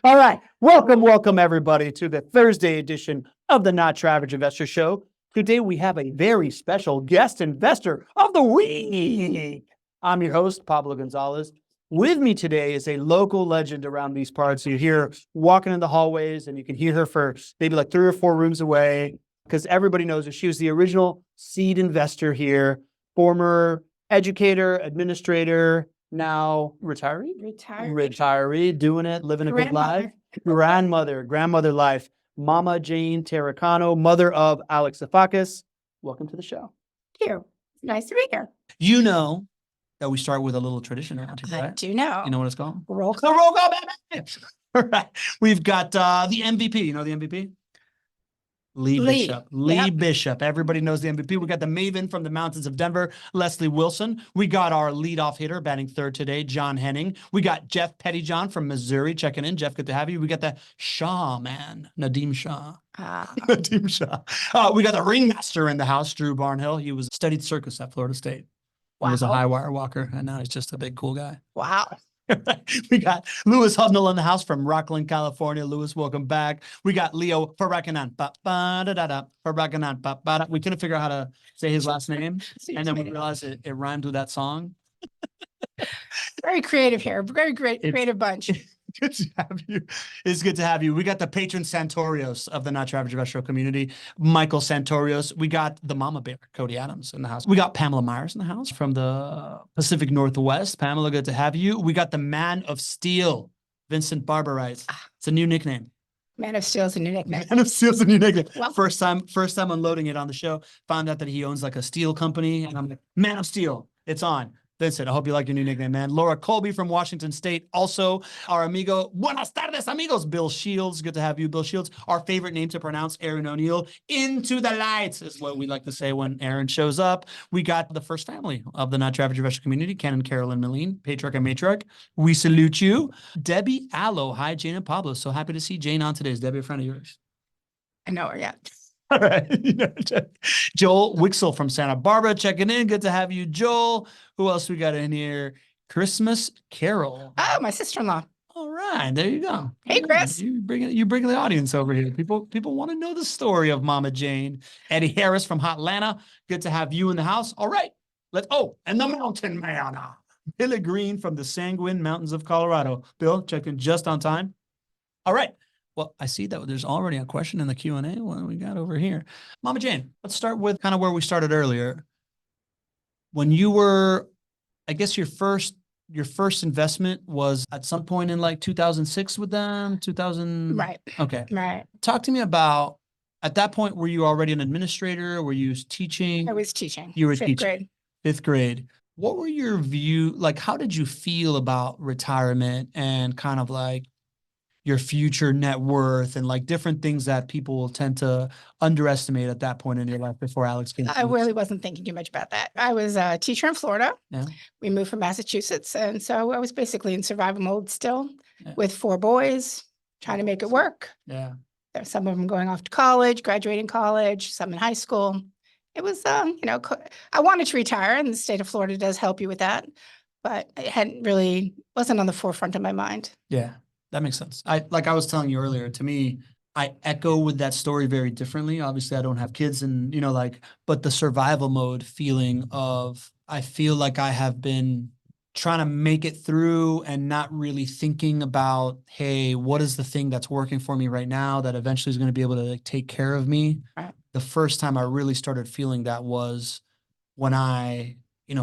All right. Welcome, everybody, to the Thursday edition of the Not Your Average Investor Show. Today, we have a very special guest investor of the week. I'm your host, Pablo Gonzalez. With me today is a local legend around these parts. You hear her walking in the hallways, and you can hear her for maybe like 3 or 4 rooms away, because everybody knows her. She was the original seed investor here, former educator, administrator, now retiree, doing it, living a good life. Grandmother life. Mama Jane Taricano, mother of Alex Sifakis. Welcome to the show. Thank you. Nice to be here. You know that we start with a little tradition around here, right? I do know. You know what it's called? Roll The call. roll call, baby. All right. We've got the MVP. You know the MVP? Lee Bishop. Lee Bishop. Everybody knows the MVP. We got the Maven from the mountains of Denver, Leslie Wilson. We got our leadoff hitter batting third today, John Henning. We got Jeff Pettyjohn from Missouri checking in. Jeff, good to have you. We got the Shaw man, Nadeem Shah. Nadeem Shah. We got the ringmaster in the house, Drew Barnhill. He studied circus at Florida State. Wow. He was a high wire walker, and now he's just a big cool guy. Wow. We got Lewis Hubnell in the house from Rockland, California. Lewis, welcome back. We got Leo Farakanan. We couldn't figure out how to say his last name, and then we realized it rhymed with that song. Very creative here. Very great, creative bunch. Good to have you. It's good to have you. We got the patron Santorios of the Not Your Average Investor community, Michael Santorios. We got the Mama Bear, Cody Adams, in the house. We got Pamela Myers in the house from the Pacific Northwest. Pamela, good to have you. We got the Man of Steel, Vincent Barbarites. It's a new nickname. Man of Steel is a new nickname. Man of Steel is a new nickname. Well, first time unloading it on the show. Found out that he owns like a steel company, and I'm like, Man of Steel, it's on. Vincent, I hope you like your new nickname, man. Laura Colby from Washington State. Also, our amigo, buenas tardes, amigos. Bill Shields. Good to have you, Bill Shields. Our favorite name to pronounce, Aaron O'Neill. Into the lights is what we like to say when Aaron shows up. We got the first family of the Not Your Average Investor community, Ken and Carolyn Moline, patriarch and matriarch. We salute you. Debbie Allo. Hi, Jane and Pablo. So happy to see Jane on today. Is Debbie a friend of yours? I know her yet. All right. Joel Wixel from Santa Barbara checking in. Good to have you, Joel. Who else we got in here? Christmas Carol. Oh, my sister-in-law. All right. There you go. Hey, Chris. You bring the audience over here. People want to know the story of Mama Jane. Eddie Harris from Hotlanta. Good to have you in the house. All right. And the Mountain Man. Billy Green from the Sanguine Mountains of Colorado. Bill, checking just on time. All right. Well, I see that there's already a question in the Q&A. What do we got over here? Mama Jane, let's start with kind of where we started earlier. When you were, I guess your first investment was at some point in like 2006 with them, 2000? Right. Okay. Right. Talk to me about, at that point, were you already an administrator? Were you teaching? I was teaching. You were fifth teaching. grade. 5th grade. What were your view, like, how did you feel about retirement and kind of like your future net worth and like different things that people tend to underestimate at that point in your life before Alex came? I really wasn't thinking too much about that. I was a teacher in Florida. Yeah. We moved from Massachusetts. And so I was basically in survival mode still with 4 boys, trying to make it work. Yeah. There's some of them going off to college, graduating college, some in high school. It was, I wanted to retire, and the state of Florida does help you with that, but it wasn't on the forefront of my mind. Yeah. That makes sense. Like I was telling you earlier, to me, I echo with that story very differently. Obviously, I don't have kids and, but the survival mode feeling of, I feel like I have been trying to make it through and not really thinking about, hey, what is the thing that's working for me right now that eventually is going to be able to take care of me? Right. The first time I really started feeling that was when I,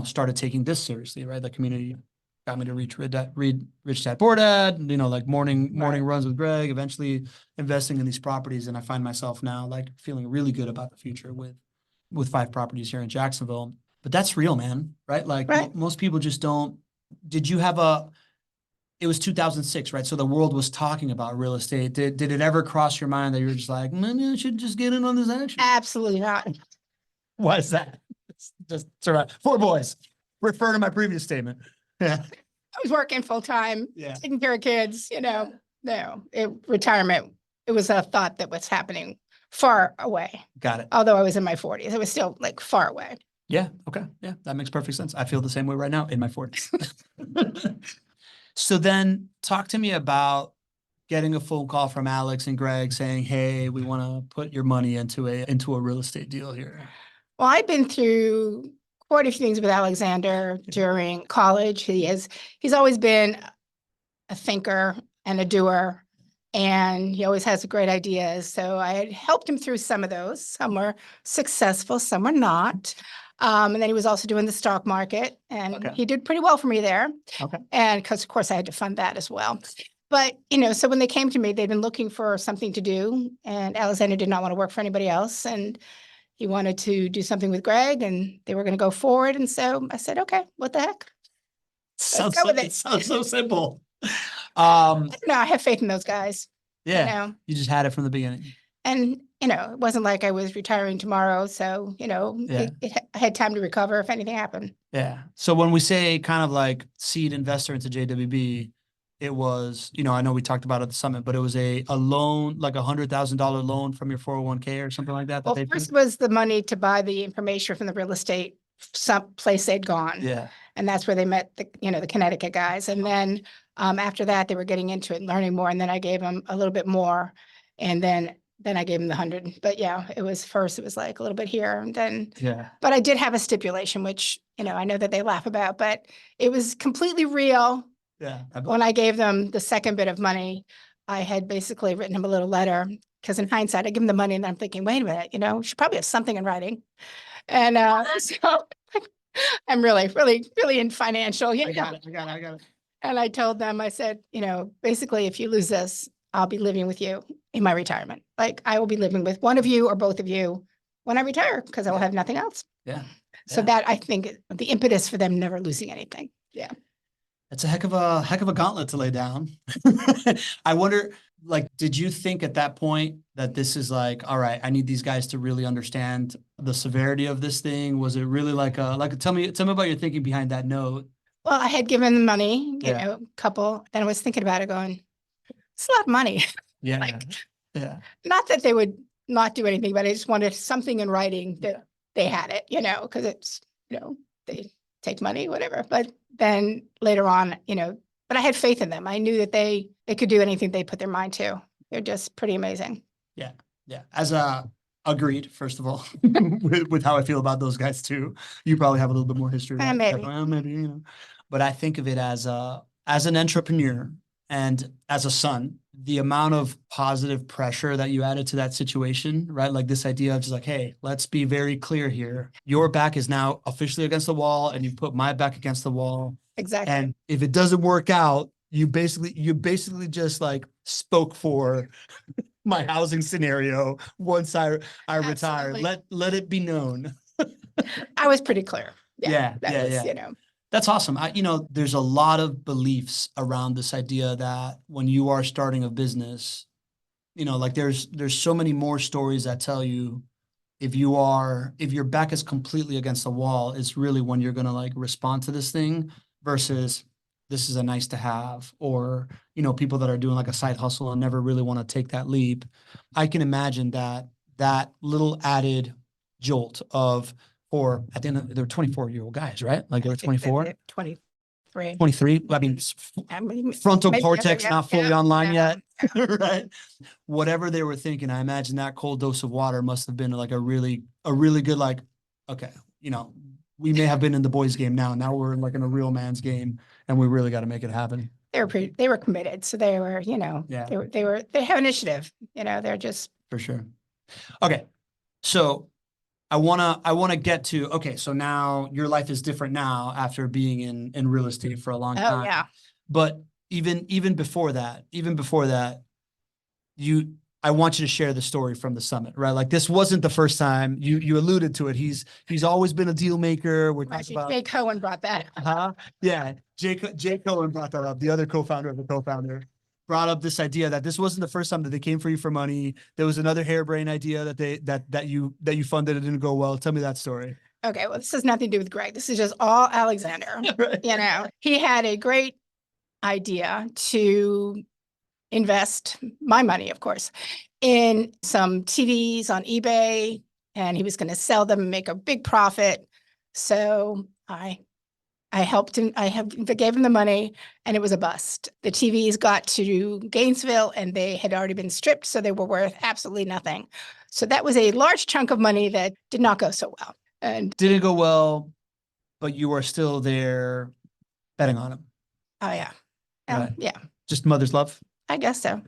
started taking this seriously, right? The community got me to read Rich Dad Poor Dad, like morning runs with Greg, eventually investing in these properties. And I find myself now like feeling really good about the future with 5 properties here in Jacksonville. But that's real, man, right? Like most people just don't. Did you have it was 2006, right? So the world was talking about real estate. Did it ever cross your mind that you were just like, man, you should just get in on this action? Absolutely not. Why is that? It's just sort of 4 boys. Refer to my previous statement. Yeah. I was working full time, taking care of kids, retirement, it was a thought that was happening far away. Got it. Although I was in my 40s, it was still like far away. Yeah. Okay. Yeah. That makes perfect sense. I feel the same way right now in my 40s. So then talk to me about getting a phone call from Alex and Greg saying, "Hey, we want to put your money into a real estate deal here"? Well, I've been through quite a few things with Alexander during college. He's always been a thinker and a doer, and he always has great ideas. So I had helped him through some of those. Some were successful, some were not. And then he was also doing the stock market, and Okay. he did pretty well for me there. Okay. And because, of course, I had to fund that as well. But, so when they came to me, they'd been looking for something to do, and Alexander did not want to work for anybody else. And he wanted to do something with Greg, and they were going to go forward. And so I said, okay, what the heck? Sounds go with it it. sounds so simple. I don't know, I have faith in those guys. Yeah, you just had it from the beginning. And, it wasn't like I was retiring tomorrow. So, Yeah. I had time to recover if anything happened. Yeah. So when we say kind of like seed investor into JWB, it was, I know we talked about it at the summit, but it was a loan, like $100,000 loan from your 401k or something like that. Well, first was the money to buy the information from the real estate some place they'd gone. Yeah. And that's where they met the Connecticut guys. And then after that, they were getting into it and learning more. And then I gave them a little bit more. And then I gave them the 100. But yeah, it was like a little bit here. And then, but I did have a stipulation, which, I know that they laugh about, but it was completely real. Yeah. When I gave them the second bit of money, I had basically written him a little letter, because in hindsight, I give him the money and I'm thinking, wait a minute, we should probably have something in writing. And so I'm really, really, really in financial. I got it. And I told them, I said, basically, if you lose this, I'll be living with you in my retirement. Like, I will be living with one of you or both of you when I retire, because I will have nothing else. Yeah. So that, I think, the impetus for them never losing anything. Yeah. It's a heck of a gauntlet to lay down. I wonder, like, did you think at that point that this is like, all right, I need these guys to really understand the severity of this thing? Was it really like tell me about your thinking behind that note? Well, I had given them money, a couple, and I was thinking about it going, it's a lot of money. Yeah. Not that they would not do anything, but I just wanted something in writing that they had it, because it's, they take money, whatever. But then later on, but I had faith in them. I knew that they could do anything they put their mind to. They're just pretty amazing. Yeah. Agreed, first of all, with how I feel about those guys too. You probably have a little bit more history. Maybe. But I think of it as an entrepreneur and as a son, the amount of positive pressure that you added to that situation, right? Like this idea of just like, hey, let's be very clear here. Your back is now officially against the wall, and you put my back against the wall. Exactly. And if it doesn't work out, you basically just like spoke for my housing scenario once I retire. Let it be known. I was pretty clear. Yeah. That's awesome. There's a lot of beliefs around this idea that when you are starting a business, like there's so many more stories that tell you if your back is completely against the wall, it's really when you're going to like respond to this thing versus this is a nice to have, or, people that are doing like a side hustle and never really want to take that leap. I can imagine that little added jolt or at the end of, they're 24-year-old guys, right? Like they were 24, 23. I mean, frontal cortex not fully online yet, right? Whatever they were thinking, I imagine that cold dose of water must have been like a really good, like, okay, we may have been in the boys' game now. Now we're like in a real man's game, and we really got to make it happen. They were committed. So they were, they have initiative, they're just. For sure. Okay. So I want to get to, okay, so now your life is different now after being in real estate for a long time. Oh, yeah. But even before that, I want you to share the story from the summit, right? Like this wasn't the first time. You alluded to it. He's always been a deal maker. We're talking about Jay Cohen brought that up. Yeah. Jay Cohen brought that up. The other co-founder of the co-founder brought up this idea that this wasn't the first time that they came for you for money. There was another harebrained idea that you funded. It didn't go well. Tell me that story. Okay. Well, this has nothing to do with Greg. This is just all Alexander. Right. He had a great idea to invest my money, of course, in some TVs on eBay, and he was going to sell them and make a big profit. So I I helped him. Gave him the money, and it was a bust. The TVs got to Gainesville, and they had already been stripped, so they were worth absolutely nothing. So that was a large chunk of money that did not go so well. And Didn't go well, but you are still there betting on him. oh yeah, Right. yeah, Just mother's love. I guess so.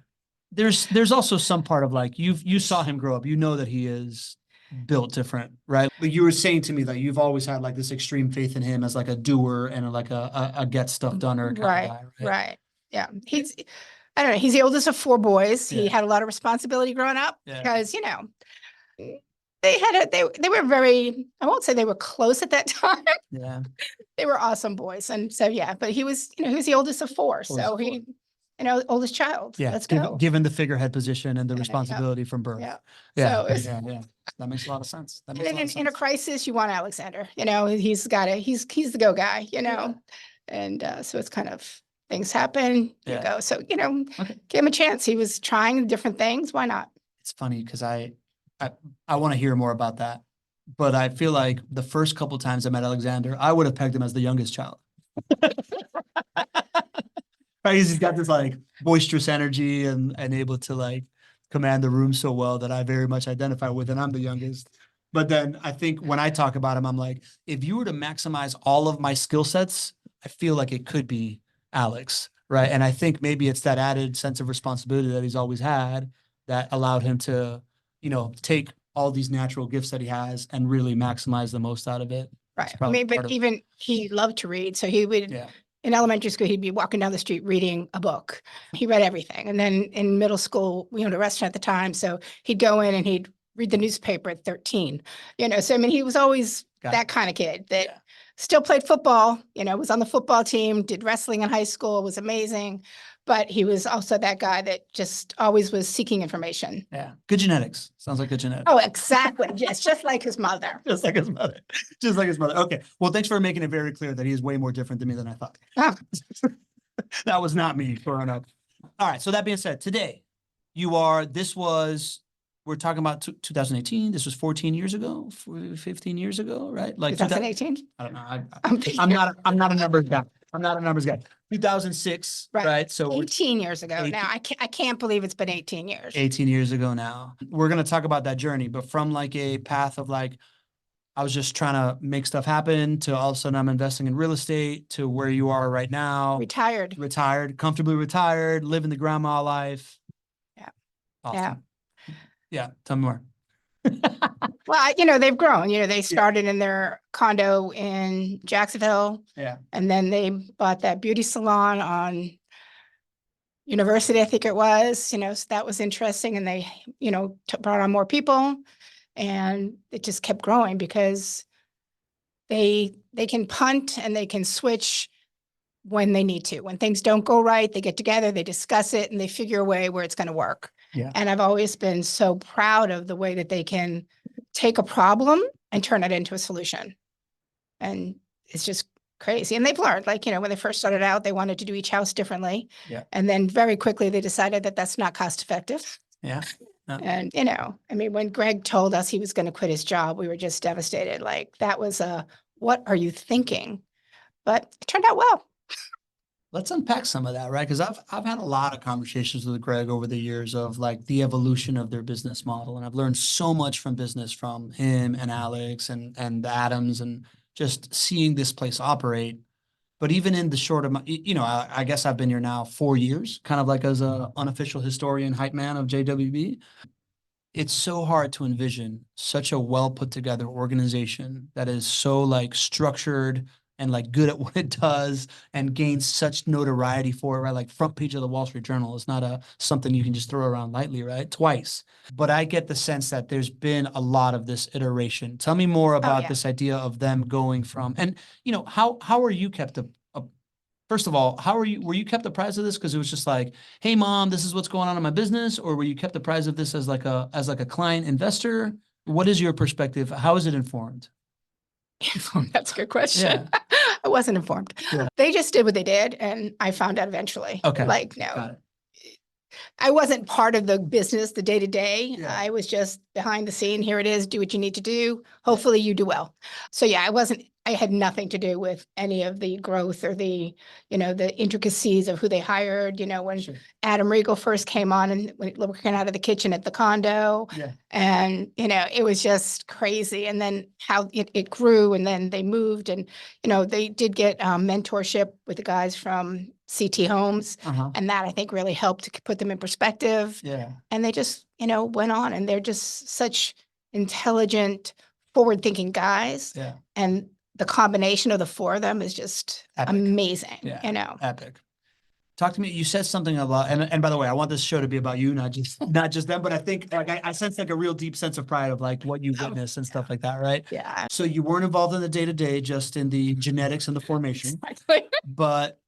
There's also some part of like you saw him grow up. You know that he is built different, right? Like you were saying to me that you've always had like this extreme faith in him as like a doer and like a get stuff done kind of guy, right. Yeah. I don't know. He's the oldest of 4 boys. He Yeah. had a lot of responsibility growing up Yeah. because, they were very, I won't say they were close at that time. Yeah. They were awesome boys. And so, yeah, but he was the oldest of 4. So he, oldest child. Yeah. Let's go. Given the figurehead position and the responsibility from birth. Yeah. Yeah. So yeah. That makes a lot of sense. That and makes a lot then of in a sense. crisis, you want Alexander, he's the go guy, and so it's kind of things happen, Yeah. you go. So, Okay. give him a chance. He was trying different things. Why not? It's funny because I want to hear more about that, but I feel like the first couple times I met Alexander, I would have pegged him as the youngest child. Right? He's got this like boisterous energy and able to like command the room so well that I very much identify with, and I'm the youngest. But then I think when I talk about him, I'm like, if you were to maximize all of my skill sets, I feel like it could be Alex, right? And I think maybe it's that added sense of responsibility that he's always had that allowed him to, take all these natural gifts that he has and really maximize the most out of it. Right. I mean, but even he loved to read. So he would, in elementary school, he'd be walking down the street reading a book. He read everything. And then in middle school, we owned a restaurant at the time. So he'd go in and he'd read the newspaper at 13. So I mean, he was always that kind of kid that still played football, was on the football team, did wrestling in high school, was amazing. But he was also that guy that just always was seeking information. Yeah. Good genetics. Sounds like good genetics. Oh, exactly. Yes. Just like his mother. Just like his mother. Just like his mother. Okay. Well, thanks for making it very clear that he is way more different than me than I thought. Oh. That was not me growing up. All right. So that being said, today we're talking about 2018. This was 14 years ago, 15 years ago, right? Like 2018? I don't know. I'm not a numbers guy. 2006, right? So 18 years ago. Now I can't believe it's been 18 years. 18 years ago now. We're going to talk about that journey, but from like a path of like, I was just trying to make stuff happen to all of a sudden I'm investing in real estate to where you are right now. Retired, comfortably retired, living the grandma life. Yeah. Awesome. Yeah. Tell me more. Well, they've grown. They started in their condo in Jacksonville. Yeah. And then they bought that beauty salon on University, I think it was, so that was interesting. And they, brought on more people, and it just kept growing because they can punt and they can switch when they need to. When things don't go right, they get together, they discuss it, and they figure a way where it's going to work. Yeah. And I've always been so proud of the way that they can take a problem and turn it into a solution. And it's just crazy. And they've learned, when they first started out, they wanted to do each house differently. Yeah. And then very quickly they decided that that's not cost effective. Yeah. No. And, I mean, when Greg told us he was going to quit his job, we were just devastated. Like, that was what are you thinking? But it turned out well. Let's unpack some of that, right? Because I've had a lot of conversations with Greg over the years of like the evolution of their business model. And I've learned so much from business from him and Alex and the Adams and just seeing this place operate. But even in the short amount, I guess I've been here now 4 years, kind of like as an unofficial historian, hype man of JWB. It's so hard to envision such a well put together organization that is so like structured and like good at what it does and gains such notoriety for it, right? Like front page of the Wall Street Journal is not something you can just throw around lightly, right? Twice. But I get the sense that there's been a lot of this iteration. Tell me more about this idea of them going from, and how are you kept up? First of all, were you kept apprised of this? Because it was just like, hey mom, this is what's going on in my business, or were you kept apprised of this as like a client investor? What is your perspective? How is it informed? That's a good question. Yeah. I wasn't informed. Yeah. They just did what they did, and I found out eventually. Okay. Like, no, I wasn't part of the business, the day to day. Yeah. I was just behind the scene. Here it is. Do what you need to do. Hopefully you do well. So yeah, I had nothing to do with any of the growth or the intricacies of who they hired. When Sure. Adam Riegel first came on and working out of the kitchen at the condo, Yeah. and, it was just crazy. And then how it grew, and then they moved, and, they did get mentorship with the guys from CT Homes. Uh-huh. And that I think really helped to put them in perspective. Yeah. And they just, went on, and they're just such intelligent, forward-thinking guys. Yeah. And the combination of the four of them is just Epic. amazing. Yeah. Epic. Talk to me. You said something about, and by the way, I want this show to be about you, not just them, but I think like I sense like a real deep sense of pride of like what you witnessed and stuff like that, right? Yeah. So you weren't involved in the day-to-day, just in the genetics and the formation, Exactly. but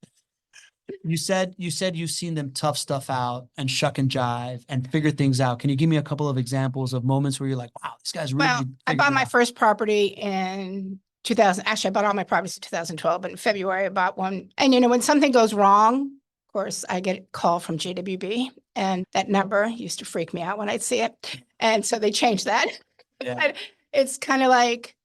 you said you've seen them tough stuff out and shuck and jive and figure things out. Can you give me a couple of examples of moments where you're like, wow, this guy's really Well, I figured bought it my out? first property in 2000. Actually, I bought all my properties in 2012. But in February, I bought one. And, when something goes wrong, of course, I get a call from JWB, and that number used to freak me out when I'd see it. And so they changed that. Yeah. But it's kind of like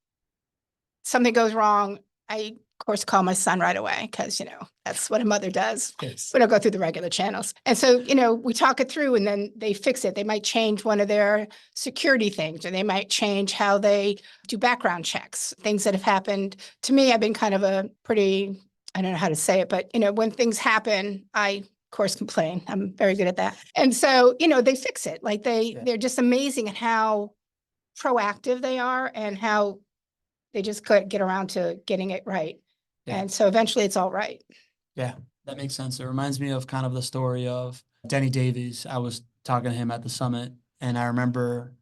something goes wrong. I, of course, call my son right away because, that's what a mother does. Yes. We don't go through the regular channels. And so, we talk it through, and then they fix it. They might change one of their security things, or they might change how they do background checks, things that have happened to me. I've been kind of a pretty, I don't know how to say it, but, when things happen, I, of course, complain. I'm very good at that. And so, they fix it. Like they're just amazing at how proactive they are and how they just could get around to getting it right. Yeah. And so eventually it's all right. Yeah, that makes sense. It reminds me of kind of the story of Denny Davies. I was talking to him at the summit, and I remember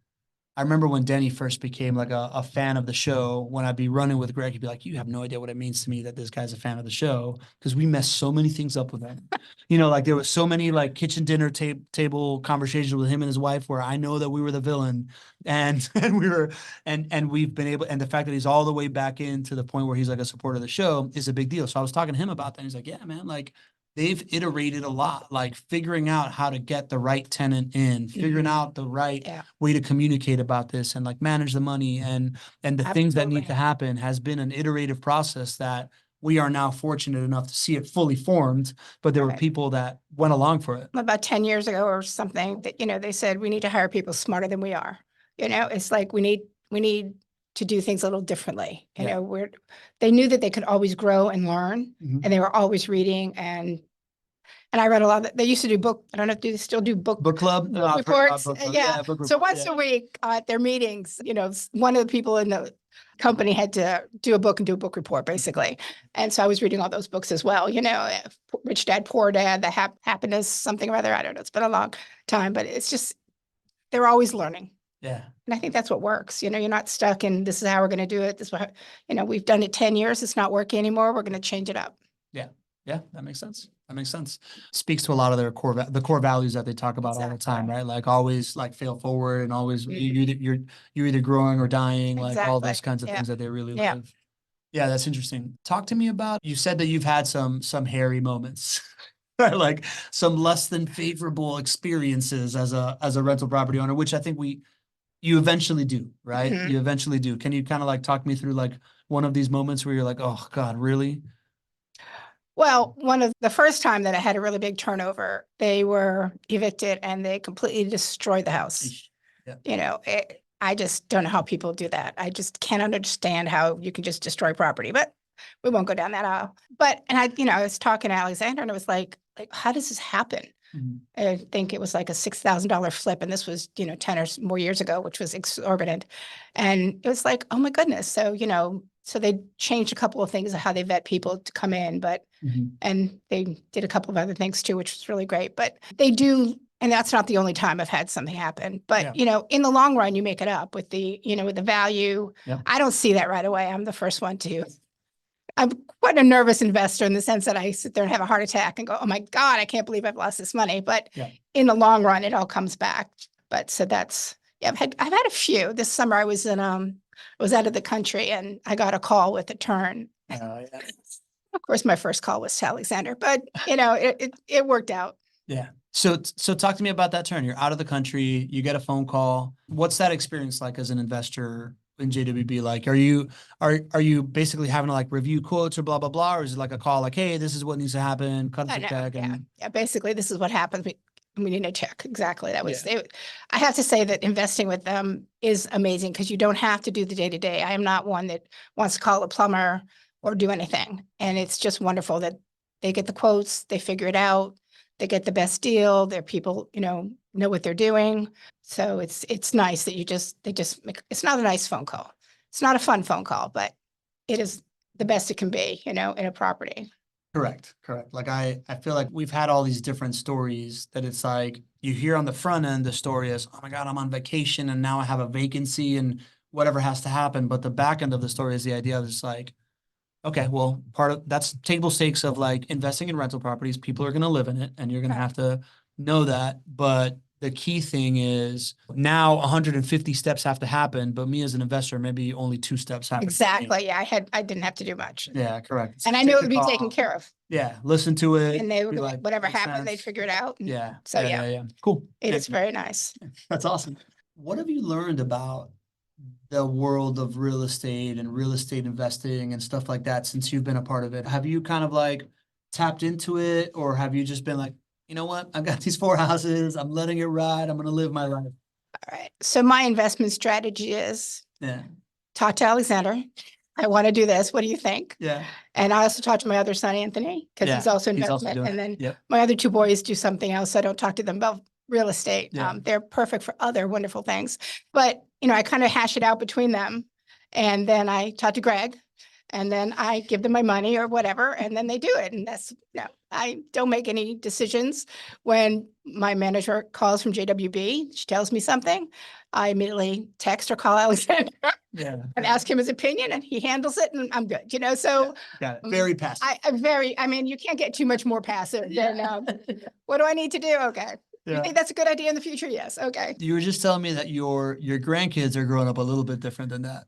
when Denny first became like a fan of the show. When I'd be running with Greg, he'd be like, you have no idea what it means to me that this guy's a fan of the show, because we messed so many things up with him. Like there was so many like kitchen dinner table conversations with him and his wife where I know that we were the villain, and we were and we've been able, and the fact that he's all the way back in to the point where he's like a supporter of the show is a big deal. So I was talking to him about that. And he's like, yeah, man, like they've iterated a lot, like figuring out how to get the right tenant in, figuring out the right way to communicate about this and like manage the money and the things that need to happen has been an iterative process that we are now fortunate enough to see it fully formed, but there were people that went along for it. About 10 years ago or something that, they said, we need to hire people smarter than we are. It's like, we need to do things a little differently. They knew that they could always grow and learn, and they were always reading. And I read a lot. They used to do book. I don't know if they still do book club reports. Book club. Yeah. So once a week at their meetings, one of the people in the company had to do a book and do a book report, basically. And so I was reading all those books as well. Rich Dad, Poor Dad, The Happiness, something or other. I don't know. It's been a long time, but it's just they're always learning. Yeah. And I think that's what works. You're not stuck in this is how we're going to do it. This is how, we've done it 10 years. It's not working anymore. We're going to change it up. Yeah. Yeah. That makes sense. Speaks to a lot of their core values that they talk about all the time, right? Like always like fail forward and always you're either growing or dying, like all those kinds of things that they really live. Yeah. That's interesting. Talk to me about, you said that you've had some hairy moments. Like some less than favorable experiences as a rental property owner, which I think you eventually do, right? You eventually do. Can you kind of like talk me through like one of these moments where you're like, oh God, really? Well, one of the first time that I had a really big turnover, they were evicted and they completely destroyed the house. Yeah. I just don't know how people do that. I just can't understand how you can just destroy property, but we won't go down that aisle. But, and I was talking to Alexander, and it was like, how does this happen? I think it was like a $6,000 flip. And this was, 10 or more years ago, which was exorbitant. And it was like, oh my goodness. So, so they changed a couple of things of how they vet people to come in, but, and they did a couple of other things too, which was really great, but they do. And that's not the only time I've had something happen, but in the long run, you make it up with the, with the value. I don't see that right away. I'm the first one to. I'm quite a nervous investor in the sense that I sit there and have a heart attack and go, oh my God, I can't believe I've lost this money. But in the long run, it all comes back. But so that's, I've had a few. This summer I was out of the country and I got a call with a turn. Of course, my first call was to Alexander, but it worked out. Yeah. So talk to me about that turn. You're out of the country, you get a phone call. What's that experience like as an investor in JWB? Like, are you basically having to like review quotes or blah, blah, blah? Or is it like a call like, hey, this is what needs to happen, cut I the know, check yeah. and Yeah, basically, this is what happens. We need a check. Exactly. That was, Yeah. I have to say that investing with them is amazing because you don't have to do the day-to-day. I am not one that wants to call a plumber or do anything. And it's just wonderful that they get the quotes, they figure it out, they get the best deal, their people, know what they're doing. So it's nice that they just make, it's not a nice phone call. It's not a fun phone call, but it is the best it can be, in a property. Correct. Like I feel like we've had all these different stories that it's like you hear on the front end, the story is, oh my God, I'm on vacation and now I have a vacancy and whatever has to happen. But the back end of the story is the idea of it's like, okay, well, part of that's table stakes of like investing in rental properties. People are going to live in it and you're going to Right. have to know that. But the key thing is now 150 steps have to happen, but me as an investor, maybe only 2 steps happen. Exactly. Yeah, I didn't have to do much. Yeah, correct. And I Take knew it the would be taken call. care of. Yeah, listen to it. And they were be gonna, like, whatever makes happened, they'd sense. figure it out. And Yeah. So Yeah. Cool. it And is very nice. that's awesome. What have you learned about the world of real estate and real estate investing and stuff like that since you've been a part of it? Have you kind of like tapped into it, or have you just been like, you know what? I've got these 4 houses. I'm letting it ride. I'm going to live my life. All right. So my investment strategy is Yeah. talk to Alexander. I want to do this. What do you think? Yeah. And I also talk to my other son, Anthony, because he's Yeah, also he's also investment. doing And it. then Yep. my other 2 boys do something else. I don't talk to them about real estate. Yeah. They're perfect for other wonderful things. But, I kind of hash it out between them. And then I talk to Greg. And then I give them my money or whatever, and then they do it. And that's, I don't make any decisions. When my manager calls from JWB, she tells me something, I immediately text or call Alexander Yeah. and ask him his opinion, and he handles it, and I'm good, so. Got it. Very passive. I mean, you can't get too much more passive than, what do I need to do? Okay. You Yeah. think that's a good idea in the future? Yes. Okay. You were just telling me that your grandkids are growing up a little bit different than that.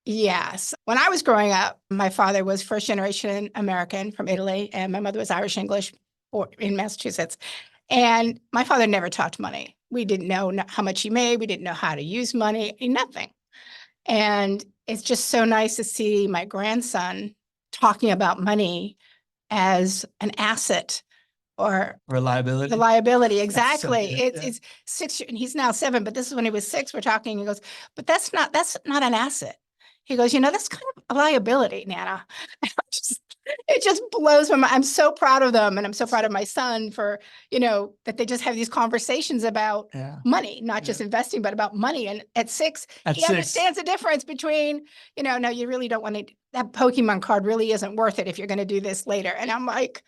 Yes. When I was growing up, my father was first generation American from Italy, and my mother was Irish English or in Massachusetts. And my father never talked money. We didn't know how much he made. We didn't know how to use money, nothing. And it's just so nice to see my grandson talking about money as an asset or Reliability. the liability. That's so Exactly. good. It's 6, and he's now 7, but this is when he was 6. We're talking. He goes, but that's not an asset. He goes, that's kind of a liability, Nana. It just blows my mind. I'm so proud of them. And I'm so proud of my son for, that they just have these conversations about money, not just investing, but about money. And at 6, he understands the difference between, no, you really don't want to, that Pokemon card really isn't worth it if you're going to do this later. And I'm like,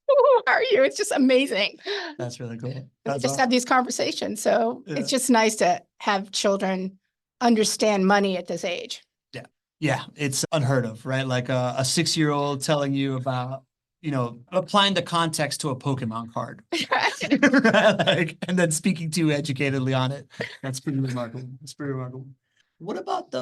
who are you? It's just amazing. That's really cool. We just have these conversations. So it's just nice to have children understand money at this age. Yeah, it's unheard of, right? Like a 6-year-old telling you about, applying the context to a Pokemon card. Right? And then speaking to you educatedly on it. That's pretty remarkable. What about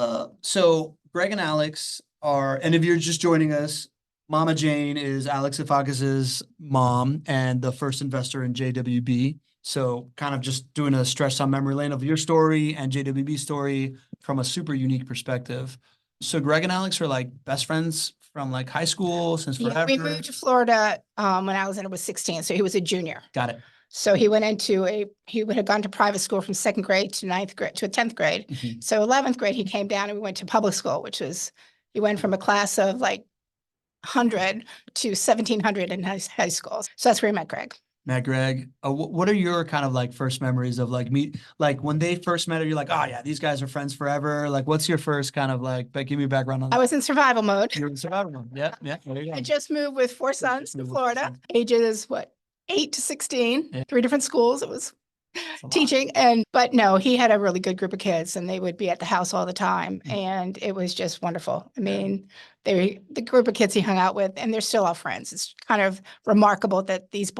so Greg and Alex and if you're just joining us, Mama Jane is Alex Sifakis's mom and the first investor in JWB. So kind of just doing a stretch on memory lane of your story and JWB's story from a super unique perspective. So Greg and Alex are like best friends from like high school since forever. We moved to Florida when Alexander was 16, so he was a junior. Got it. So he went he would have gone to private school from 2nd grade to 9th grade to 10th grade. Mhm. So 11th grade, he came down and we went to public school, he went from a class of like 100 to 1,700 in high school. So that's where he met Greg. Greg, what are your kind of like first memories of like like when they first met, you're like, oh yeah, these guys are friends forever. Like, what's your first kind of like, but give me a background on that. I was in survival mode. You were in survival mode. Yeah. There you go. I just moved with 4 sons to Florida, ages 8 to 16, 3 different schools. It was teaching. But no, he had a really good group of kids and they would be at the house all the time. And it was just wonderful. I mean, the group of kids he hung out with, and they're still all friends. It's kind of remarkable that these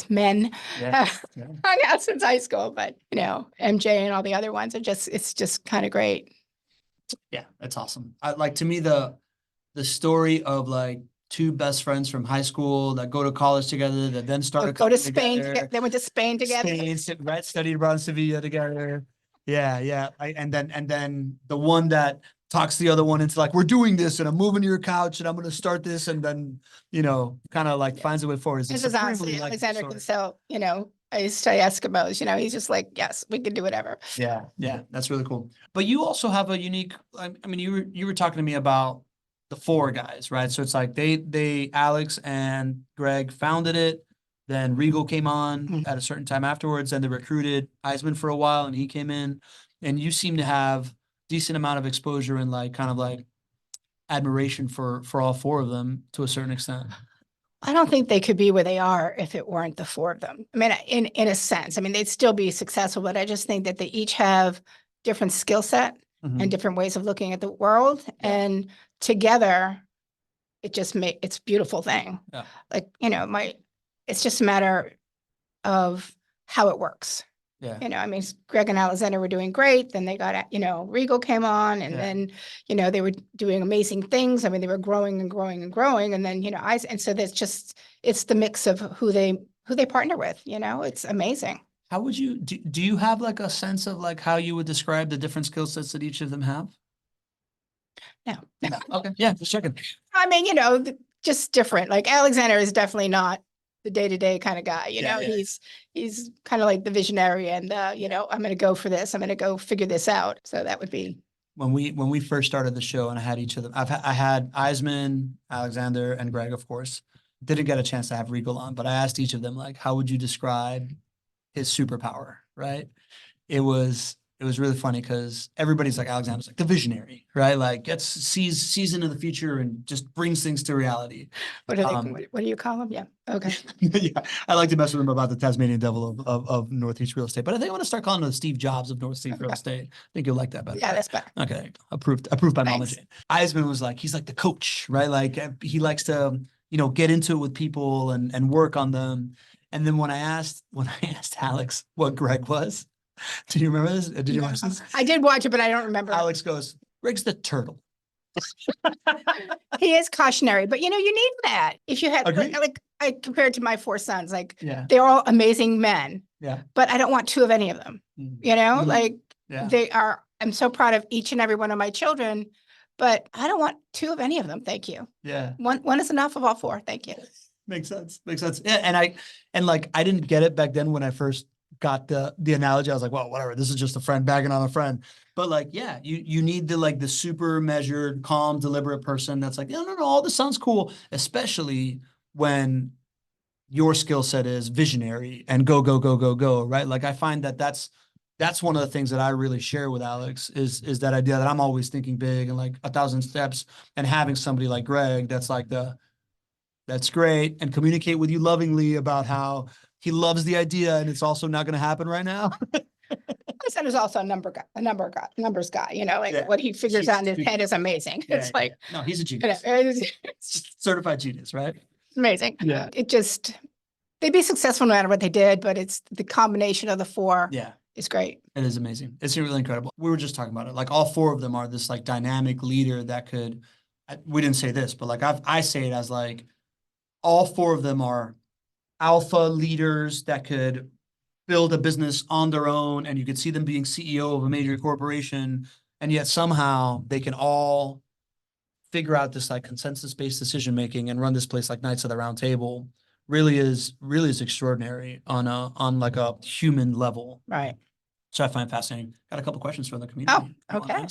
men hung out since high school, but MJ and all the other ones it's just kind of great. Yeah, that's awesome. To me, the story of like two best friends from high school that go to college together, that then started Go to coming Spain together. together. They went to Spain together. Right, studied abroad in Sevilla together. Yeah. And then the one that talks the other one into like, we're doing this and I'm moving to your couch and I'm going to start this. And then, kind of like finds a way forward. This is honestly, Alexander can sell, I used to study Eskimos, he's just like, yes, we can do whatever. Yeah. That's really cool. But you also have a unique, I mean, you were talking to me about the four guys, right? So it's like they Alex and Greg founded it. Then Regal came on at a certain time afterwards, and they recruited Eisman for a while, and he came in. And you seem to have decent amount of exposure and like kind of like admiration for all four of them to a certain extent. I don't think they could be where they are if it weren't the four of them. I mean, in a sense, I mean, they'd still be successful, but I just think that they each have different skill set and different ways of looking at the world. Yeah. And together, it just it's a beautiful thing. Yeah. Like, it's just a matter of how it works. Yeah. I mean, Greg and Alexander were doing great. Then they got, Regal came on, and then, they were doing amazing things. I mean, they were growing and growing and growing. And then, and so it's the mix of who they partner with, it's amazing. How would you, do you have like a sense of like how you would describe the different skill sets that each of them have? No. Okay. Yeah. Just checking. I mean, just different. Like Alexander is definitely not the day-to-day kind of guy, he's kind of like the visionary and I'm going to go for this. I'm going to go figure this out. So that would be. When we first started the show and I had each of them, I had Eisman, Alexander, and Greg, of course. Didn't get a chance to have Regal on, but I asked each of them, like, how would you describe his superpower, right? It was really funny because everybody's like, Alexander's like the visionary, right? Like sees into the future and just brings things to reality. What do you call him? Yeah. Okay. Yeah. I like to mess with him about the Tasmanian devil of Northeast real estate, but I think I want to start calling him the Steve Jobs of Northeast real estate. I think you'll like that better. Yeah, that's better. Okay. Approved by Mama Jane. Eisman was like, he's like the coach, right? Like he likes to, get into it with people and work on them. And then when I asked Alex what Greg was, do you remember this? Did you watch this? I did watch it, but I don't remember. Alex goes, Greg's the turtle. He is cautionary, but you need that. If you had like I compared to my four sons, like they're all amazing men. Yeah. But I don't want two of any of them. Like they are. I'm so proud of each and every one of my children, but I don't want two of any of them. Thank you. Yeah. One is enough of all four. Thank you. Makes sense. Yeah, and I didn't get it back then when I first got the analogy. I was like, well, whatever. This is just a friend bagging on a friend. But like, yeah, you need the super measured, calm, deliberate person that's like, no, all this sounds cool, especially when your skill set is visionary and go, right? Like I find that's one of the things that I really share with Alex is that idea that I'm always thinking big and like 1,000 steps, and having somebody like Greg that's like that's great and communicate with you lovingly about how he loves the idea and it's also not going to happen right now. My son is also a numbers guy, what he figures out in his head is amazing. It's like, no, he's a genius. Certified genius, right? Amazing. Yeah. They'd be successful no matter what they did, but it's the combination of the four. Yeah. It's great. It is amazing. It's really incredible. We were just talking about it. Like all four of them are this like dynamic leader that could, we didn't say this, but like I say it as like all four of them are alpha leaders that could build a business on their own, and you could see them being CEO of a major corporation, and yet somehow they can all figure out this like consensus-based decision making and run this place like Knights of the Round Table. Really is extraordinary on like a human level. Right. So I find it fascinating. Got a couple questions from the community. Oh, okay.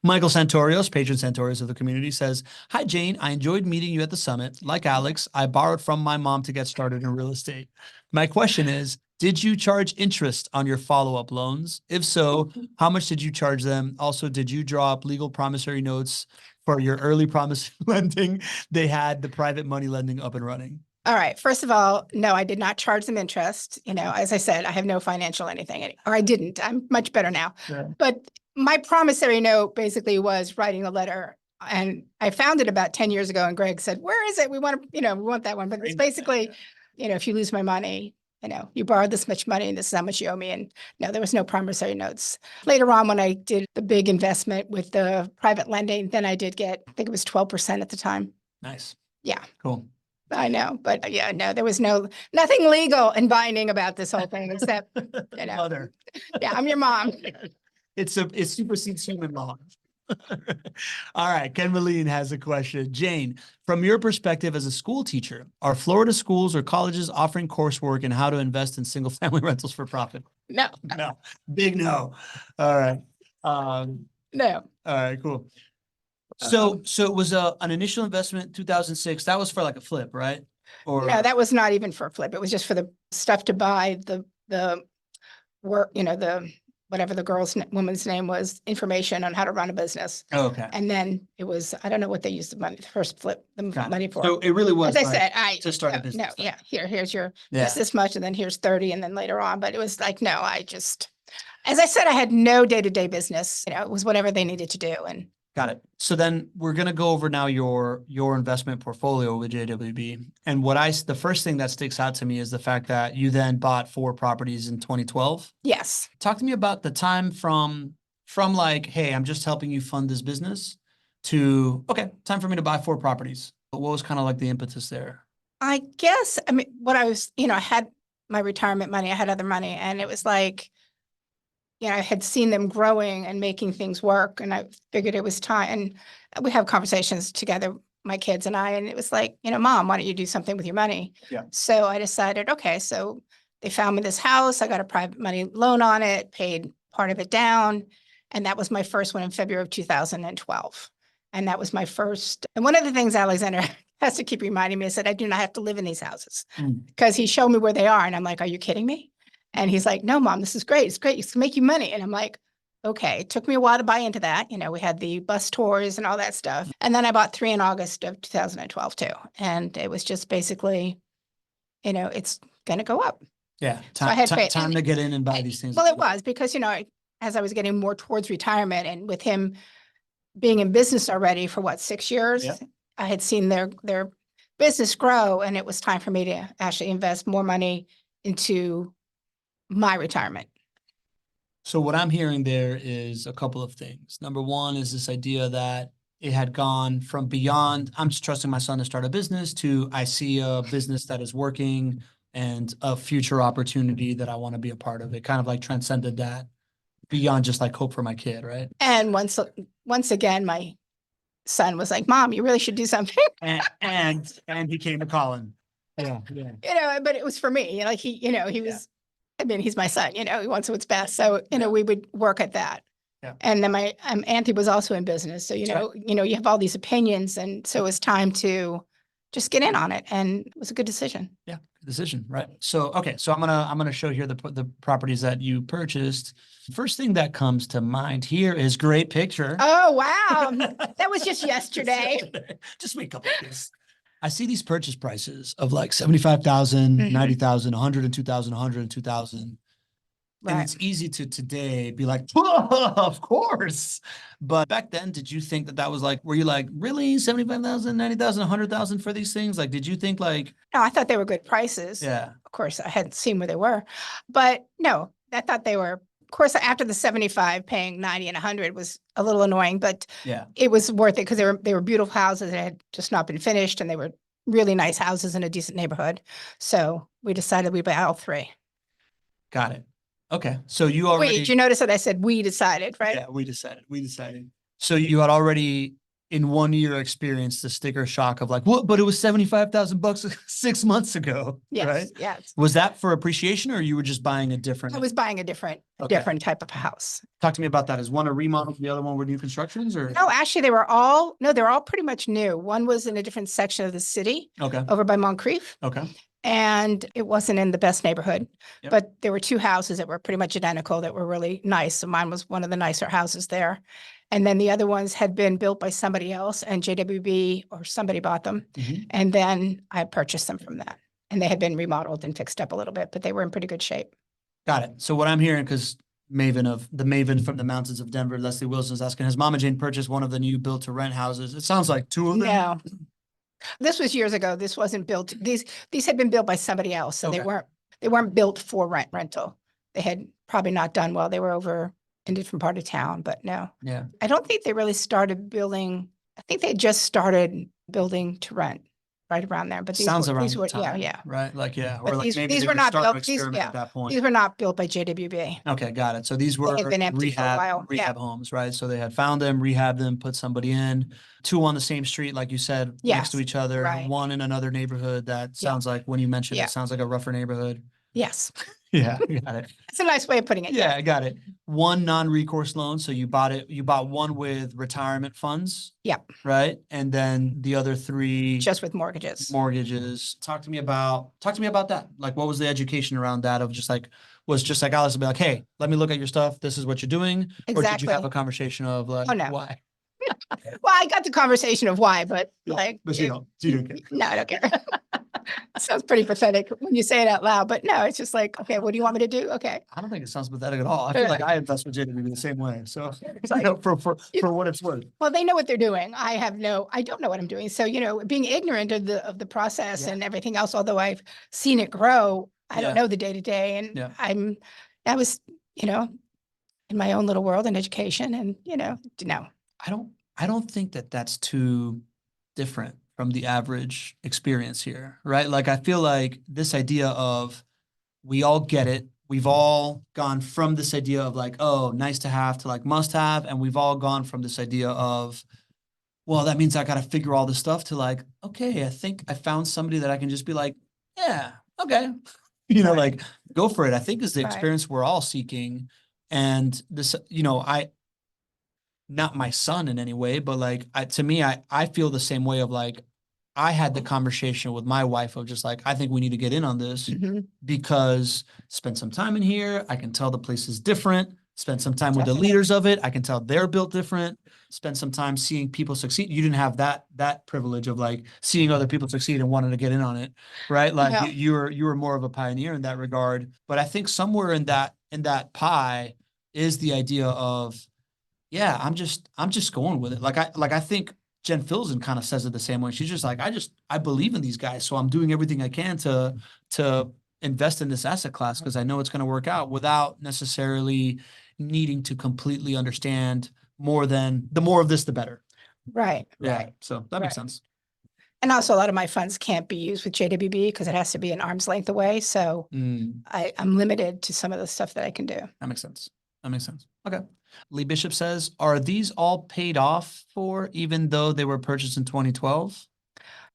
Michael Santorios, patron Santorios of the community, says, "Hi, Jane. I enjoyed meeting you at the summit. Like Alex, I borrowed from my mom to get started in real estate. My question is, did you charge interest on your follow-up loans? If so, how much did you charge them? Also, did you draw up legal promissory notes for your early promise lending? They had the private money lending up and running." All right. First of all, no, I did not charge them interest. As I said, I have no financial anything, or I didn't. I'm much better now. Yeah. But my promissory note basically was writing a letter, and I found it about 10 years ago. And Greg said, "Where is it? We want to, we want that one." But it's basically, if you lose my money, you borrowed this much money and this is how much you owe me. And no, there was no promissory notes. Later on, when I did the big investment with the private lending, then I did get, I think it was 12% at the time. Nice. Yeah, Cool. I know. But yeah, no, there was nothing legal and binding about this whole thing except, Mother. yeah, I'm your mom. It supersedes human law. All right. Ken Moline has a question. Jane, from your perspective as a school teacher, are Florida schools or colleges offering coursework in how to invest in single family rentals for profit? No, No. Big no. All right. no. All right, cool. So it was an initial investment, 2006. That was for like a flip, right? Or No, that was not even for a flip. It was just for the stuff to buy the work, the whatever the woman's name was, information on how to run a business. okay. And then it was, I don't know what they used the first flip, the Got it. money for. So it really was As I like said, to start a no, business. yeah, here's Yeah. this much, and then here's 30, and then later on. But it was like, no, as I said, I had no day-to-day business. It was whatever they needed to do. And Got it. So then we're going to go over now your investment portfolio with JWB. And the first thing that sticks out to me is the fact that you then bought 4 properties in 2012. yes, Talk to me about the time from like, hey, I'm just helping you fund this business to, okay, time for me to buy 4 properties. But what was kind of like the impetus there? I guess, I mean, what I was, I had my retirement money, I had other money, and it was like, I had seen them growing and making things work, and I figured it was time. And we have conversations together, my kids and I, and it was like, Mom, why don't you do something with your money? Yeah. So I decided, okay, so they found me this house. I got a private money loan on it, paid part of it down. And that was my first one in February of 2012. And that was my first. And one of the things Alexander has to keep reminding me is that I do not have to live in these houses, because he showed me where they are. And I'm like, are you kidding me? And he's like, no, Mom, this is great. It's great. It's to make you money. And I'm like, okay. It took me a while to buy into that. We had the bus tours and all that stuff. And then I bought 3 in August of 2012 too. And it was just basically, it's going to go up. Yeah. So I had faith. Time to get in and buy these things. Well, it was because, as I was getting more towards retirement, and with him being in business already for 6 years, Yeah. I had seen their business grow, and it was time for me to actually invest more money into my retirement. So what I'm hearing there is a couple of things. Number one is this idea that it had gone from beyond, I'm just trusting my son to start a business, to I see a business that is working and a future opportunity that I want to be a part of. It kind of like transcended that beyond just like hope for my kid, right? And once again, my son was like, Mom, you really should do something. And he came to Colin. Yeah. But it was for me. He was, I mean, he's my son, he wants what's best. So, we would work at that. Yeah. And then my auntie was also in business. So, you have all these opinions. And so it was time to just get in on it. And it was a good decision. Yeah, good decision, right? So, okay. So I'm gonna show here the properties that you purchased. First thing that comes to mind here is great picture. Oh, wow. That was just yesterday. Just wait a couple of days. I see these purchase prices of like 75,000, 90,000, 102,000, 102,000. Right. And it's easy to today be like, whoa, of course. But back then, did you think that was like, were you like, really 75,000, 90,000, 100,000 for these things? Like, did you think like? No, I thought they were good prices. Yeah. Of course, I hadn't seen where they were, but no, I thought they were. Of course, after the 75, paying 90 and 100 was a little annoying, but yeah, it was worth it because they were beautiful houses that had just not been finished, and they were really nice houses in a decent neighborhood. So we decided we'd buy all 3. Got it. Okay. So you already. Wait, did you notice that I said we decided, right? Yeah, we decided. So you had already in 1 year experienced the sticker shock of like, what? But it was $75,000 6 months ago. Yes. Right? Yes. Was that for appreciation, or you were just buying a different? I was buying a different type of house. Talk to me about that. Is one a remodel, the other one were new constructions, or? No, actually, they were all pretty much new. One was in a different section of the city. Okay. Over by Moncrief. Okay. And it wasn't in the best neighborhood, Yep. but there were 2 houses that were pretty much identical that were really nice. So mine was one of the nicer houses there. And then the other ones had been built by somebody else, and JWB or somebody bought them. Mm-hmm. And then I purchased them from that. And they had been remodeled and fixed up a little bit, but they were in pretty good shape. Got it. So what I'm hearing, because Maven from the mountains of Denver, Leslie Wilson, is asking, has Mama Jane purchased one of the new built to rent houses? It sounds like 2 of them. No, this was years ago. This wasn't built. These had been built by somebody else. So Okay. they weren't built for rental. They had probably not done well. They were over in a different part of town, but no. Yeah. I don't think they really started building. I think they just started building to rent. right around there. But Sounds around these the were, time, yeah. right? Like, yeah. Or But like maybe these they were were not starting to built, experiment at that point. these were not built by JWB. Okay, got it. So these They were had been empty for a while. Yeah. rehab homes, right? So they had found them, rehabbed them, put somebody in, two on the same street, like you said, next to Yes, each other, right. one in another neighborhood that Yeah. sounds like, when you mentioned Yeah. it, sounds like a rougher neighborhood. Yes. Yeah, got it. That's a nice way of putting it. Yeah, I got it. One non-recourse loan. So you bought one with retirement funds, Yep. right? And then the other three Just with mortgages. mortgages. Talk to me about that. Like, what was the education around that of just like, was just like Alice would be like, hey, let me look at your stuff. This is what you're doing. Or did you have Exactly. a conversation of like, Oh, no. why? Well, I got the conversation of why, but like, But you don't care. no, I don't care. Sounds pretty pathetic when you say it out loud, but no, it's just like, okay, what do you want me to do? Okay. I don't think it sounds pathetic at all. I feel like I invest with JWB the same way. So, you know, for what it's worth. Well, they know what they're doing. I don't know what I'm doing. So, being ignorant of the process Yeah. and everything else, although I've seen it grow, I Yeah. don't know the day to day. And Yeah. I was, in my own little world and education and, no. I don't think that that's too different from the average experience here, right? Like, I feel like this idea of, we all get it. We've all gone from this idea of like, oh, nice to have to like must have. And we've all gone from this idea of, well, that means I got to figure all this stuff to like, okay, I think I found somebody that I can just be like, yeah, okay. Right. Like, go for it, I think is the Right. experience we're all seeking. And this, not my son in any way, but like, to me, I feel the same way of like, I had the conversation with my wife of just like, I think we need to get in on this Mhm. because spend some time in here. I can tell the place is different. Spend some time with the Definitely. leaders of it. I can tell they're built different. Spend some time seeing people succeed. You didn't have that privilege of like seeing other people succeed and wanting to get in on it, right? Like No. you were more of a pioneer in that regard. But I think somewhere in that pie is the idea of, yeah, I'm just going with it. Like I think Jen Filzen kind of says it the same way. She's just like, I believe in these guys, so I'm doing everything I can to invest in this asset class because I know it's going to work out without necessarily needing to completely understand more of this, the better. Right. Yeah. Right. So that makes Right. sense. And also a lot of my funds can't be used with JWB because it has to be an arm's length away. So Mm, I'm limited to some of the stuff that I can do. that makes sense. That makes sense. Okay. Lee Bishop says, are these all paid off for even though they were purchased in 2012?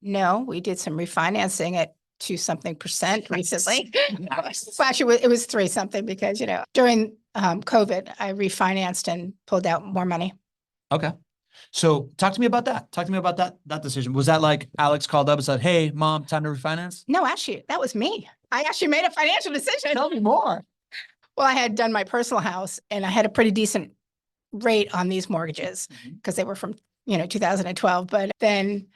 No, we did some refinancing at 2-something% recently. Well, actually, it was 3-something because, during COVID, I refinanced and pulled out more money. Okay. So talk to me about that. Talk to me about that decision. Was that like Alex called up and said, hey, mom, time to refinance? No, actually, that was me. I actually made a financial decision. Tell me more. Well, I had done my personal house and I had a pretty decent rate on these mortgages because they were from, 2012. But then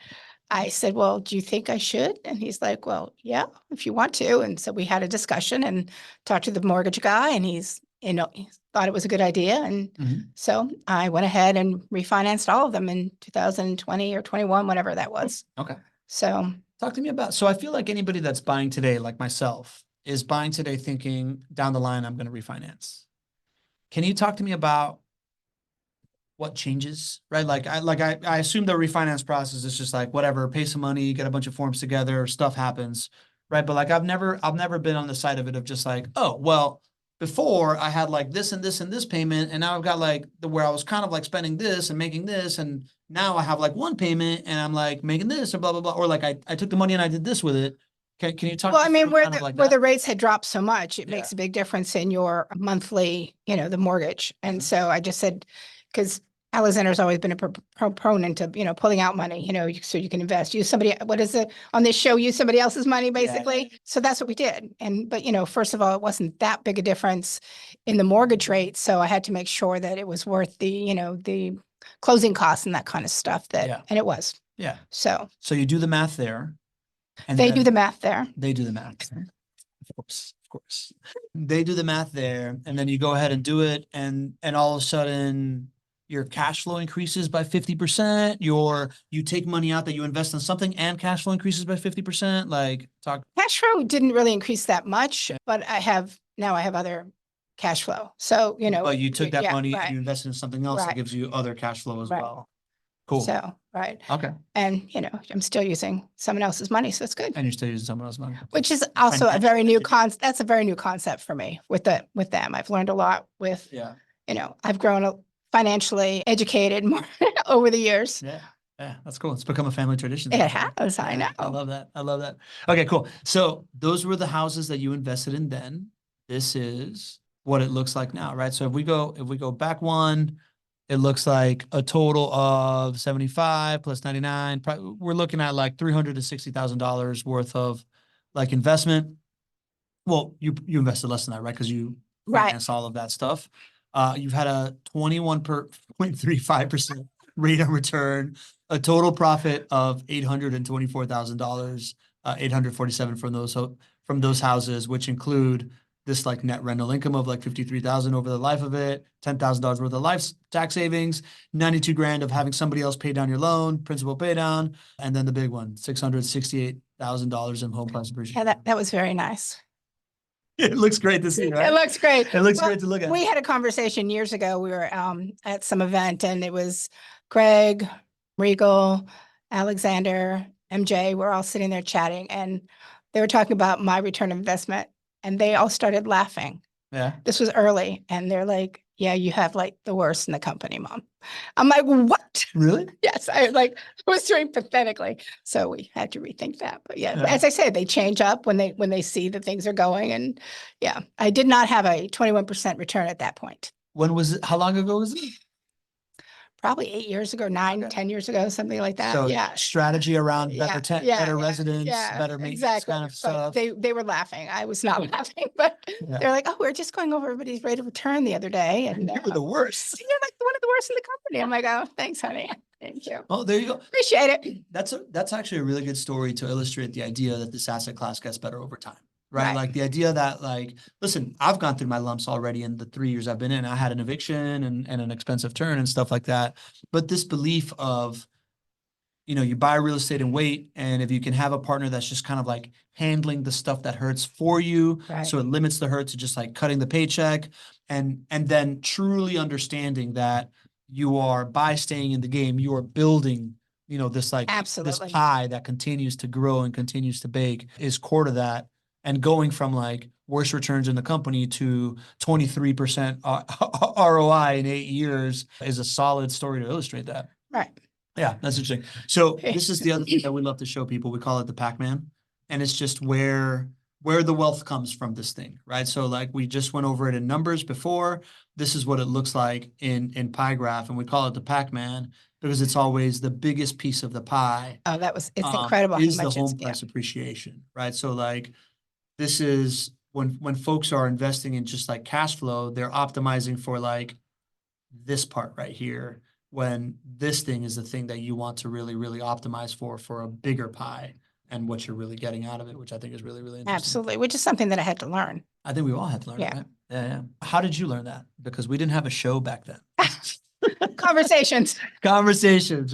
I said, well, do you think I should? And he's like, well, yeah, if you want to. And so we had a discussion and talked to the mortgage guy and he thought it was a good idea. And Mhm. so I went ahead and refinanced all of them in 2020 or 21, whatever that was. Okay. So Talk to me about, so I feel like anybody that's buying today, like myself, is buying today thinking down the line, I'm going to refinance. Can you talk to me about what changes, right? I assume the refinance process is just like, whatever, pay some money, get a bunch of forms together, stuff happens, right? But like, I've never been on the side of it of just like, oh, well, before I had like this and this and this payment, and now I've got like where I was kind of like spending this and making this, and now I have like one payment and I'm like making this or blah, blah, blah. Or like I took the money and I did this with it. Can you talk? well, I mean, where kind of like the that? rates had dropped so much, it Yeah. makes a big difference in your monthly, the mortgage. And so I just said, because Alexander's always been a proponent of, pulling out money, so you can invest. Use somebody, what is it on this show? Use somebody else's money, basically. So that's what we did. But first of all, it wasn't that big a difference in the mortgage rate. So I had to make sure that it was worth the closing costs and that kind of stuff Yeah. and it was. Yeah. So you do the math there. And they then do the math there. They do the math. Of course. They do the math there, and then you go ahead and do it, and all of a sudden your cash flow increases by 50%. You take money out that you invest in something, and cash flow increases by 50%. Like, talk. Cash flow didn't really increase that much, but I have other cash flow. So, But you took that yeah, money right. and you invested in something else that Right. gives you other cash flow as Right. well. Cool. So, right. Okay. And, I'm still using someone else's money, so it's good. And you're still using someone else's money. Which is also a very Financial new that's a very new concept for me with them. I've learned a lot with, Yeah. I've grown financially educated more over the years. Yeah. Yeah, that's cool. It's become a family tradition. It has, I know. I love that. I love that. Okay, cool. So those were the houses that you invested in then. This is what it looks like now, right? So if we go back one, it looks like a total of 75 plus 99. We're looking at like $360,000 worth of like investment. Well, you invested less than that, right? Because you financed all of that stuff. You've had a 21.35% rate of return, a total profit of $824,000, 847 from those houses, which include this like net rental income of like 53,000 over the life of it, $10,000 worth of life tax savings, 92 grand of having somebody else pay down your loan, principal pay down, and then the big one, $668,000 in home price appreciation. Yeah, that was very nice. It looks great to see, right? It looks great. It looks great to look at. We had a conversation years ago. We were at some event, and it was Greg, Regal, Alexander, MJ. We're all sitting there chatting, and they were talking about my return of investment, and they all started laughing. Yeah. This was early, and they're like, "Yeah, you have like the worst in the company, Mom." I'm like, "What?" Really? Yes, I was doing pathetically. So we had to rethink that. But yeah, as I said, they change up when they see that things are going. And yeah, I did not have a 21% return at that point. When was it? How long ago was it? Probably 8 years ago, 10 years ago, something like that. So yeah. strategy around better residents, better maintenance kind of stuff. They were laughing. I was not laughing, but they're like, "Oh, we were just going over everybody's rate of return the other day." And you were the worst. You're like one of the worst in the company. I'm like, "Oh, thanks, honey. Thank you." Oh, there you go. Appreciate it. That's actually a really good story to illustrate the idea that this asset class gets better over time. Right? Like the idea that listen, I've gone through my lumps already in the 3 years I've been in. I had an eviction and an expensive turn and stuff like that. But this belief of, you buy real estate and wait. And if you can have a partner that's just kind of like handling the stuff that hurts for you. Right. So it limits the hurt to just like cutting the paycheck and then truly understanding that you are, by staying in the game, you are building, this like Absolutely. this pie that continues to grow and continues to bake is core to that. And going from like worst returns in the company to 23% ROI in 8 years is a solid story to illustrate that. Right. Yeah, that's interesting. So this is the other thing that we love to show people. We call it the Pac-Man. And it's just where the wealth comes from this thing, right? So like we just went over it in numbers before. This is what it looks like in pie graph. And we call it the Pac-Man because it's always the biggest piece of the pie. Oh, it's incredible. Is the home price appreciation, right? So like, this is when folks are investing in just like cash flow, they're optimizing for like this part right here, when this thing is the thing that you want to really, really optimize for a bigger pie and what you're really getting out of it, which I think is really, really interesting. Absolutely. Which is something that I had to learn. I think we all had to learn. Right? Yeah. How did you learn that? Because we didn't have a show back then. Conversations,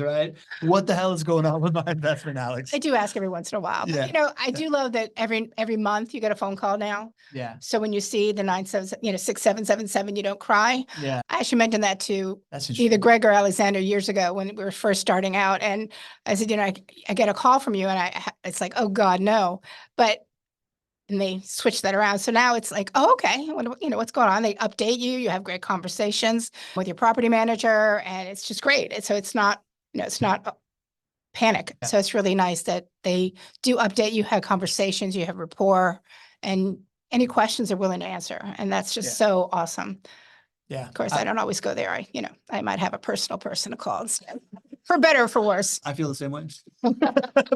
right? What the hell is going on with my investment, Alex? I do ask every once in a while. But, I do love that every month you get a phone call now. Yeah. So when you see the 6777, you don't cry. Yeah. I actually mentioned that to That's either Greg or Alexander years ago when we were first starting out. And I said, I get a call from you and it's like, oh God, no. And they switch that around. So now it's like, oh, okay. What's going on? They update you. You have great conversations with your property manager and it's just great. So it's not, it's not panic. Yeah. So it's really nice that they do update you, have conversations, you have rapport, and any questions they're willing to answer. And that's just so awesome. Yeah. Of course, I don't always go there. I might have a personal person to call instead. For better or for worse. I feel the same way.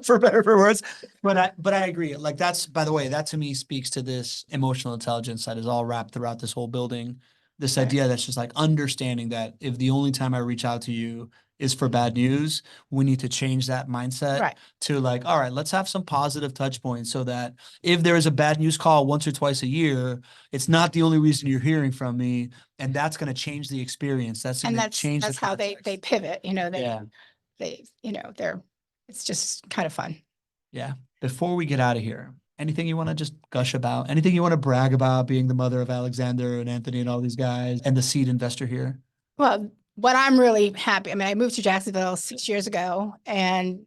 For better or for worse. But I agree. Like by the way, that to me speaks to this emotional intelligence that is all wrapped throughout this whole building. This idea that's just like understanding that if the only time I reach out to you is for bad news, we need to change that mindset to like, all right, let's have some positive touch points so that if there is a bad news call once or twice a year, it's not the only reason you're hearing from me. And that's going to change the experience. That's going to change that's how they pivot, it's just kind of fun. Yeah. Before we get out of here, anything you want to just gush about? Anything you want to brag about being the mother of Alexander and Anthony and all these guys and the seed investor here? Well, what I'm really happy, I mean, I moved to Jacksonville 6 years ago and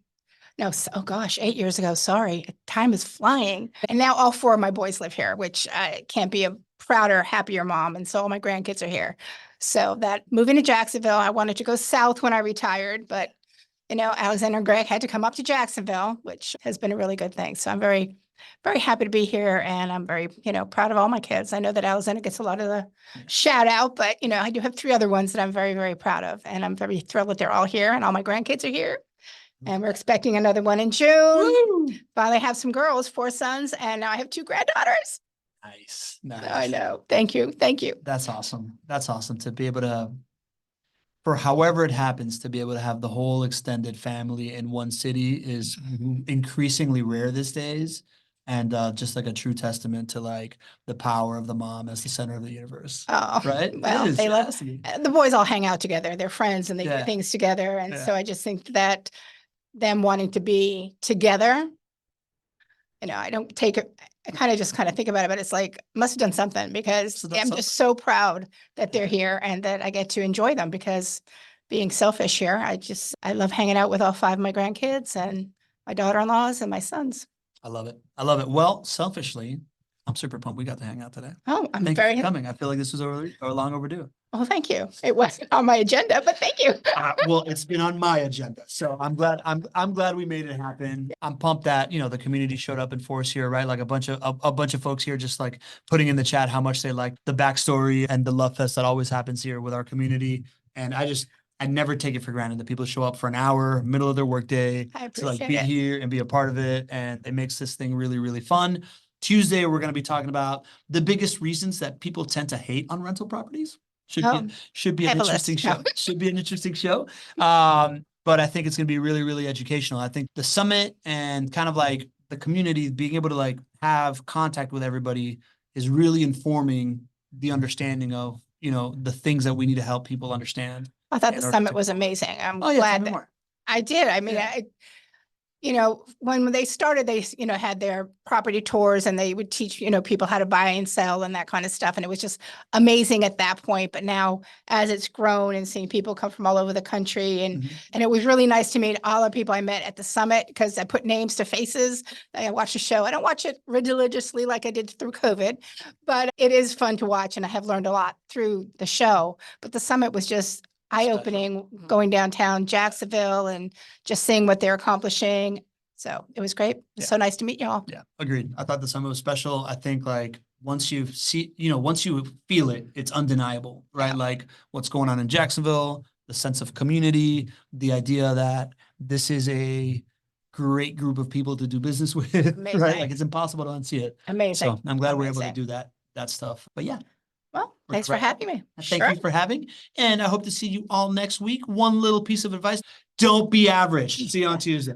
no, oh gosh, 8 years ago. Sorry. Time is flying. And now all four of my boys live here, which I can't be a prouder, happier mom. And so all my grandkids are here. So that moving to Jacksonville, I wanted to go south when I retired, but Alexander and Greg had to come up to Jacksonville, which has been a really good thing. So I'm very, very happy to be here. And I'm very, proud of all my kids. I know that Alexander gets a lot of the shout out, but I do have 3 other ones that I'm very, very proud of. And I'm very thrilled that they're all here and all my grandkids are here. And we're expecting another one in June. Woo! Finally have some girls, 4 sons, and now I have 2 granddaughters. Nice. I know. Thank you. Thank you. That's awesome. That's awesome to be able to, for however it happens, to be able to have the whole extended family in one city is increasingly rare these days. And just like a true testament to like the power of the mom as the center of the universe. Oh, Right? well, It is. they It love has to be. the boys all hang out together. They're friends and they Yeah. do things together. And Yeah. so I just think that them wanting to be together, I don't take it, I kind of think about it, but it's like, must have done something because Must have done I'm something. just so proud that they're here and that I get to enjoy them because being selfish here, I love hanging out with all 5 of my grandkids and my daughter-in-laws and my sons. I love it. I love it. Well, selfishly, I'm super pumped we got to hang out today. Oh, I'm Thank you very, for coming. I feel like this was long overdue. oh, thank you. It wasn't on my agenda, but thank you. Well, it's been on my agenda, so I'm glad. I'm glad we made it happen. I'm pumped that the community showed up in force here, right? Like a bunch of folks here, just like putting in the chat how much they like the backstory and the love fest that always happens here with our community. And I never take it for granted that people show up for an hour, middle of their workday, I to like appreciate be it. here and be a part of it, and it makes this thing really, really fun. Tuesday, we're going to be talking about the biggest reasons that people tend to hate on rental properties. Should be I an have a interesting list. show. No. Should be an interesting show. But I think it's going to be really, really educational. I think the summit and kind of like the community being able to like have contact with everybody is really informing the understanding of, the things that we need to help people understand. I thought in the order summit to was grow. amazing. I'm Oh yeah, tell glad me that more. I did. I mean, Yeah. when they started, they, had their property tours and they would teach, people how to buy and sell and that kind of stuff. And it was just amazing at that point. But now as it's grown and seeing people come from all over the country and it was really nice to meet all the people I met at the summit because I put names to faces. I watch the show. I don't watch it religiously like I did through COVID, but it is fun to watch. And I have learned a lot through the show. But the summit was just eye-opening, going downtown Jacksonville and just seeing what they're accomplishing. So it was great. Yeah. So nice to meet y'all. Yeah, agreed. I thought the summit was special. I think like once you see, once you feel it, it's undeniable, right? Yeah. Like what's going on in Jacksonville, the sense of community, the idea that this is a great group of people to do business with, Amazing. right? Like it's impossible to unsee it. Amazing. So I'm glad we're able to Amazing. do that stuff. But yeah, Well, we're thanks for correct. having me. Thank Sure. you for having, and I hope to see you all next week. One little piece of advice: don't be average. See you on Tuesday.